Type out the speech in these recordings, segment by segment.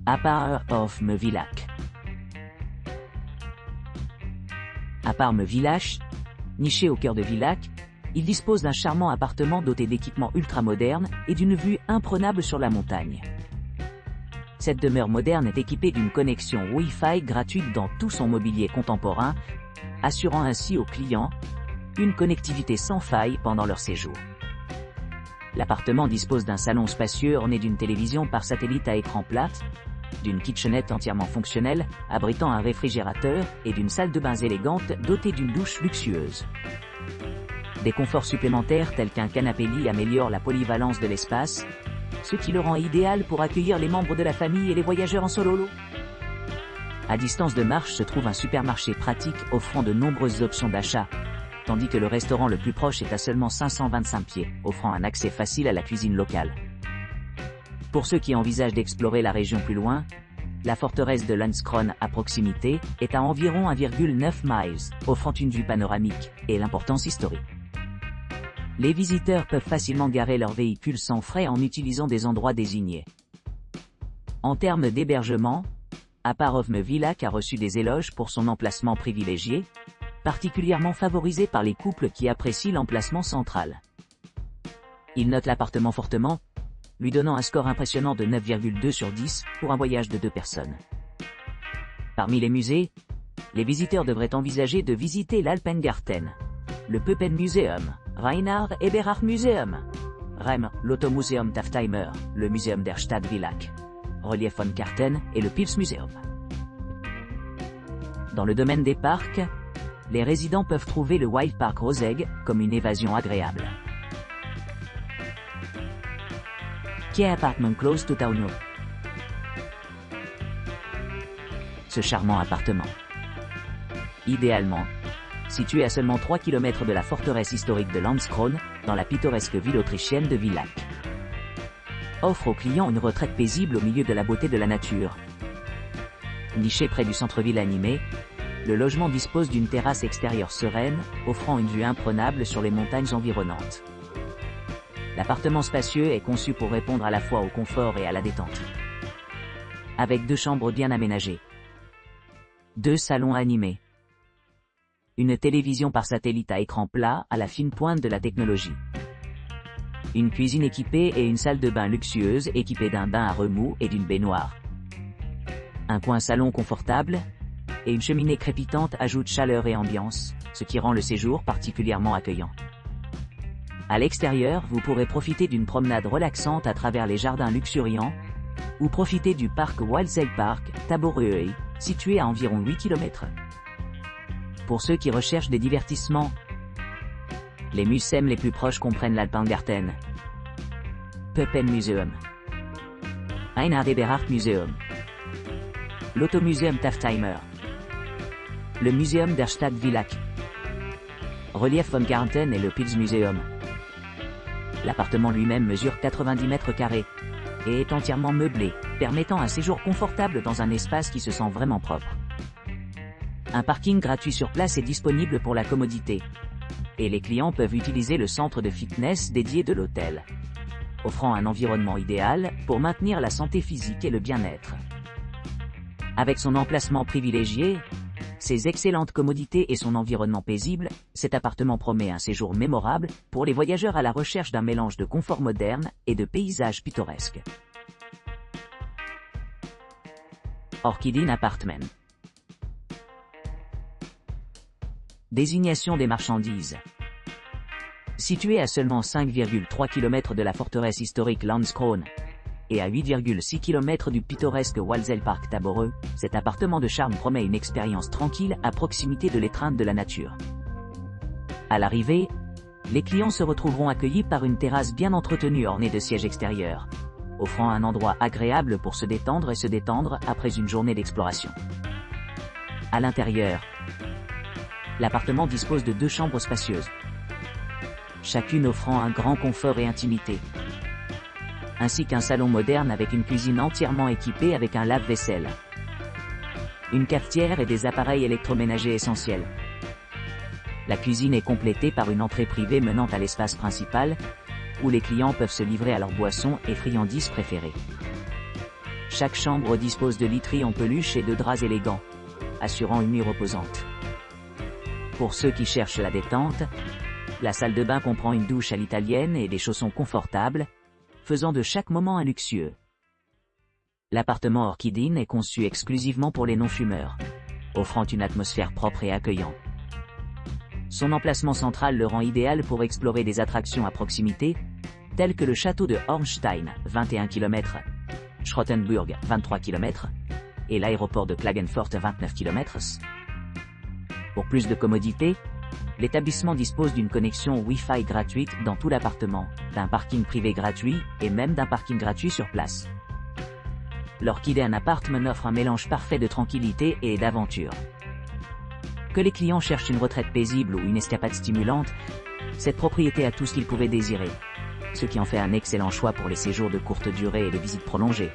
Apart of me Villach. Apart me Villach, niché au cœur de Villach, il dispose d'un charmant appartement doté d'équipements ultra-modernes et d'une vue imprenable sur la montagne. Cette demeure moderne est équipée d'une connexion Wi-Fi gratuite dans tout son mobilier contemporain, assurant ainsi aux clients une connectivité sans faille pendant leur séjour. L'appartement dispose d'un salon spacieux orné d'une télévision par satellite à écran plat, d'une kitchenette entièrement fonctionnelle, abritant un réfrigérateur, et d'une salle de bains élégante dotée d'une douche luxueuse. Des conforts supplémentaires tels qu'un canapé lit améliorent la polyvalence de l'espace, ce qui le rend idéal pour accueillir les membres de la famille et les voyageurs en solo. À distance de marche se trouve un supermarché pratique offrant de nombreuses options d'achat, tandis que le restaurant le plus proche est à seulement 525 pieds, offrant un accès facile à la cuisine locale. Pour ceux qui envisagent d'explorer la région plus loin, la forteresse de Landskron à proximité est à environ 1,9 miles, offrant une vue panoramique et l'importance historique. Les visiteurs peuvent facilement garer leurs véhicules sans frais en utilisant des endroits désignés. En termes d'hébergement, Apart of me Villach a reçu des éloges pour son emplacement privilégié, particulièrement favorisé par les couples qui apprécient l'emplacement central. Il note l'appartement fortement, lui donnant un score impressionnant de 9,2 sur 10 pour un voyage de 2 personnes. Parmi les musées, les visiteurs devraient envisager de visiter l'Alpengarten, le Puppenmuseum, Reinhard Eberhard Museum, REM, l'Automuseum Taftheimer, le Museum der Stadt Villach, Relief von Karten et le Pilzmuseum. Dans le domaine des parcs, les résidents peuvent trouver le Wild Park Rosegg comme une évasion agréable. Key Apartment Close to Town. Ce charmant appartement, idéalement situé à seulement 3 km de la forteresse historique de Landskron, dans la pittoresque ville autrichienne de Villach, offre aux clients une retraite paisible au milieu de la beauté de la nature. Niché près du centre-ville animé, le logement dispose d'une terrasse extérieure sereine, offrant une vue imprenable sur les montagnes environnantes. L'appartement spacieux est conçu pour répondre à la fois au confort et à la détente. Avec 2 chambres bien aménagées, 2 salons animés, une télévision par satellite à écran plat à la fine pointe de la technologie, une cuisine équipée et une salle de bain luxueuse équipée d'un bain à remous et d'une baignoire. Un coin salon confortable et une cheminée crépitante ajoutent chaleur et ambiance, ce qui rend le séjour particulièrement accueillant. À l'extérieur, vous pourrez profiter d'une promenade relaxante à travers les jardins luxuriants, ou profiter du parc Waldseilpark, Taborøy, situé à environ 8 km. Pour ceux qui recherchent des divertissements, les museums les plus proches comprennent l'Alpengarten, Puppenmuseum, Reinhard Eberhard Museum, l'Automuseum Taftheimer, le Museum der Stadt Villach, Relief von Karten et le Pilzmuseum. L'appartement lui-même mesure 90 mètres carrés et est entièrement meublé, permettant un séjour confortable dans un espace qui se sent vraiment propre. Un parking gratuit sur place est disponible pour la commodité, et les clients peuvent utiliser le centre de fitness dédié de l'hôtel, offrant un environnement idéal pour maintenir la santé physique et le bien-être. Avec son emplacement privilégié, ses excellentes commodités et son environnement paisible, cet appartement promet un séjour mémorable pour les voyageurs à la recherche d'un mélange de confort moderne et de paysages pittoresques. Orchidin Apartment. Désignation des marchandises. Situé à seulement 5,3 km de la forteresse historique Landskron, et à 8,6 km du pittoresque Waldseilpark Taborøy, cet appartement de charme promet une expérience tranquille à proximité de l'étreinte de la nature. À l'arrivée, les clients se retrouveront accueillis par une terrasse bien entretenue ornée de sièges extérieurs, offrant un endroit agréable pour se détendre et se détendre après une journée d'exploration. À l'intérieur, l'appartement dispose de 2 chambres spacieuses, chacune offrant un grand confort et intimité, ainsi qu'un salon moderne avec une cuisine entièrement équipée avec un lave-vaisselle, une cafetière et des appareils électroménagers essentiels. La cuisine est complétée par une entrée privée menant à l'espace principal, où les clients peuvent se livrer à leurs boissons et friandises préférées. Chaque chambre dispose de literies en peluche et de draps élégants, assurant une nuit reposante. Pour ceux qui cherchent la détente, la salle de bain comprend une douche à l'italienne et des chaussons confortables, faisant de chaque moment un luxueux. L'appartement Orchid Inn est conçu exclusivement pour les non-fumeurs, offrant une atmosphère propre et accueillante. Son emplacement central le rend idéal pour explorer des attractions à proximité, telles que le château de Hornstein, 21 km, Schrottenburg, 23 km, et l'aéroport de Klagenfurt, 29 km. Pour plus de commodité, l'établissement dispose d'une connexion Wi-Fi gratuite dans tout l'appartement, d'un parking privé gratuit et même d'un parking gratuit sur place. L'Orchid Inn Apartment offre un mélange parfait de tranquillité et d'aventure. Que les clients cherchent une retraite paisible ou une escapade stimulante, cette propriété a tout ce qu'ils pouvaient désirer, ce qui en fait un excellent choix pour les séjours de courte durée et les visites prolongées.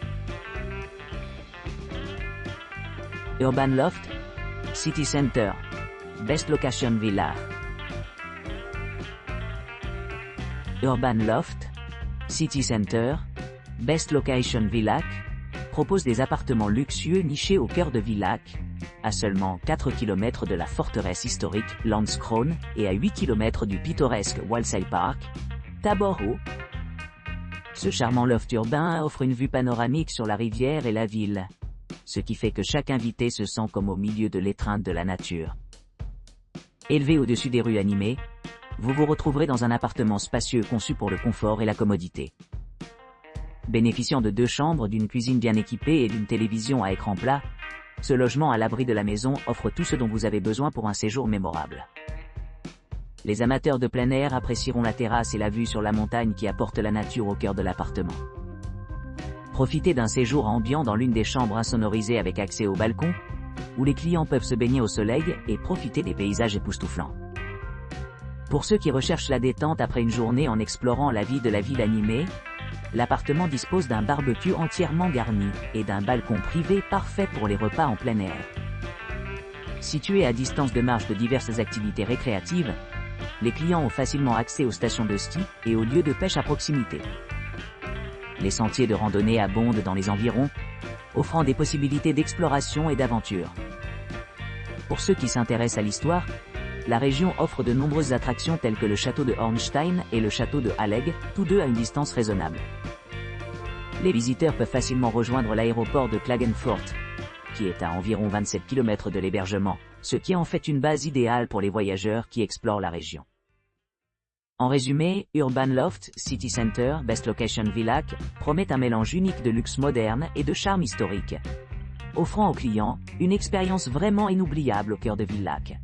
Urban Loft, City Center, Best Location Villa. Urban Loft, City Center, Best Location Villach, propose des appartements luxueux nichés au cœur de Villach, à seulement 4 km de la forteresse historique Landskrona et à 8 km du pittoresque Walsall Park, Tabor Haut. Ce charmant loft urbain offre une vue panoramique sur la rivière et la ville, ce qui fait que chaque invité se sent comme au milieu de l'étreinte de la nature. Élevé au-dessus des rues animées, vous vous retrouverez dans un appartement spacieux conçu pour le confort et la commodité. Bénéficiant de 2 chambres, d'une cuisine bien équipée et d'une télévision à écran plat, ce logement à l'abri de la maison offre tout ce dont vous avez besoin pour un séjour mémorable. Les amateurs de plein air apprécieront la terrasse et la vue sur la montagne qui apporte la nature au cœur de l'appartement. Profitez d'un séjour ambiant dans l'une des chambres insonorisées avec accès au balcon, où les clients peuvent se baigner au soleil et profiter des paysages époustouflants. Pour ceux qui recherchent la détente après une journée en explorant la vie de la ville animée, l'appartement dispose d'un barbecue entièrement garni et d'un balcon privé parfait pour les repas en plein air. Situé à distance de marche de diverses activités récréatives, les clients ont facilement accès aux stations de ski et aux lieux de pêche à proximité. Les sentiers de randonnée abondent dans les environs, offrant des possibilités d'exploration et d'aventure. Pour ceux qui s'intéressent à l'histoire, la région offre de nombreuses attractions telles que le château de Hornstein et le château de Halleg, tous deux à une distance raisonnable. Les visiteurs peuvent facilement rejoindre l'aéroport de Klagenfurt, qui est à environ 27 km de l'hébergement, ce qui en fait une base idéale pour les voyageurs qui explorent la région. En résumé, Urban Loft, City Center, Best Location Villach, promet un mélange unique de luxe moderne et de charme historique, offrant aux clients une expérience vraiment inoubliable au cœur de Villach.